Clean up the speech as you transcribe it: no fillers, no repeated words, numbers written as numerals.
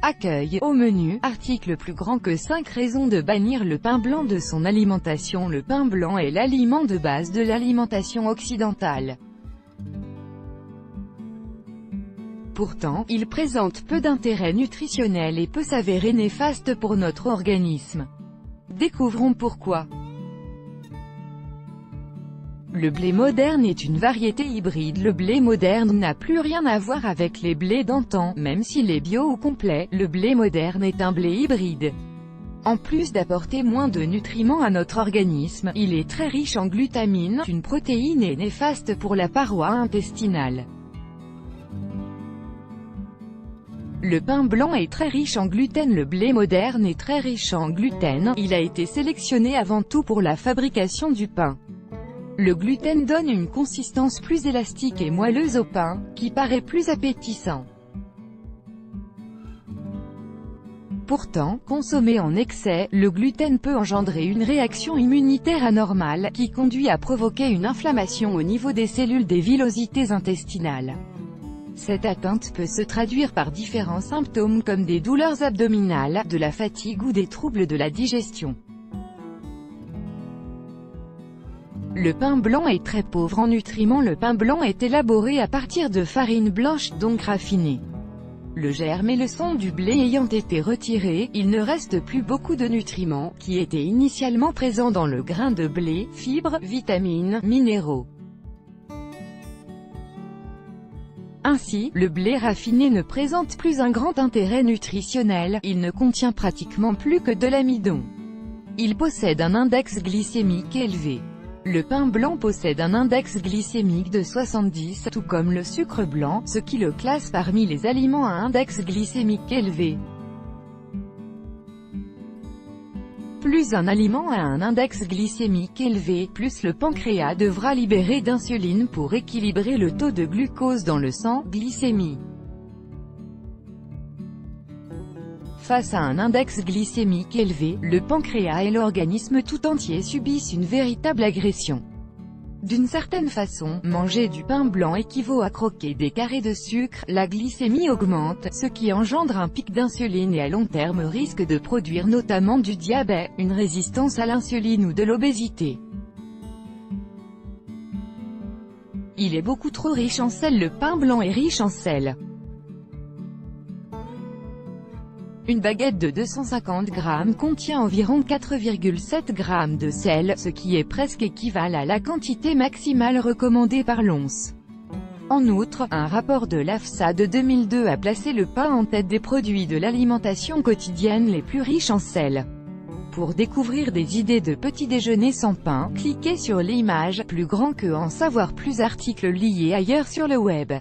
Accueil, au menu, article plus grand que 5 raisons de bannir le pain blanc de son alimentation. Le pain blanc est l'aliment de base de l'alimentation occidentale. Pourtant, il présente peu d'intérêt nutritionnel et peut s'avérer néfaste pour notre organisme. Découvrons pourquoi. Le blé moderne est une variété hybride. Le blé moderne n'a plus rien à voir avec les blés d'antan, même s'il est bio ou complet, le blé moderne est un blé hybride. En plus d'apporter moins de nutriments à notre organisme, il est très riche en glutamine, une protéine et néfaste pour la paroi intestinale. Le pain blanc est très riche en gluten. Le blé moderne est très riche en gluten, il a été sélectionné avant tout pour la fabrication du pain. Le gluten donne une consistance plus élastique et moelleuse au pain, qui paraît plus appétissant. Pourtant, consommé en excès, le gluten peut engendrer une réaction immunitaire anormale, qui conduit à provoquer une inflammation au niveau des cellules des villosités intestinales. Cette atteinte peut se traduire par différents symptômes comme des douleurs abdominales, de la fatigue ou des troubles de la digestion. Le pain blanc est très pauvre en nutriments. Le pain blanc est élaboré à partir de farine blanche, donc raffinée. Le germe et le son du blé ayant été retirés, il ne reste plus beaucoup de nutriments, qui étaient initialement présents dans le grain de blé, fibres, vitamines, minéraux. Ainsi, le blé raffiné ne présente plus un grand intérêt nutritionnel, il ne contient pratiquement plus que de l'amidon. Il possède un index glycémique élevé. Le pain blanc possède un index glycémique de 70, tout comme le sucre blanc, ce qui le classe parmi les aliments à index glycémique élevé. Plus un aliment a un index glycémique élevé, plus le pancréas devra libérer d'insuline pour équilibrer le taux de glucose dans le sang, glycémie. Face à un index glycémique élevé, le pancréas et l'organisme tout entier subissent une véritable agression. D'une certaine façon, manger du pain blanc équivaut à croquer des carrés de sucre, la glycémie augmente, ce qui engendre un pic d'insuline et à long terme risque de produire notamment du diabète, une résistance à l'insuline ou de l'obésité. Il est beaucoup trop riche en sel. Le pain blanc est riche en sel. Une baguette de 250 grammes contient environ 4,7 grammes de sel, ce qui est presque équivalent à la quantité maximale recommandée par l'once. En outre, un rapport de l'AFSA de 2002 a placé le pain en tête des produits de l'alimentation quotidienne les plus riches en sel. Pour découvrir des idées de petit déjeuner sans pain, cliquez sur l'image, plus grand que en savoir plus articles liés ailleurs sur le web.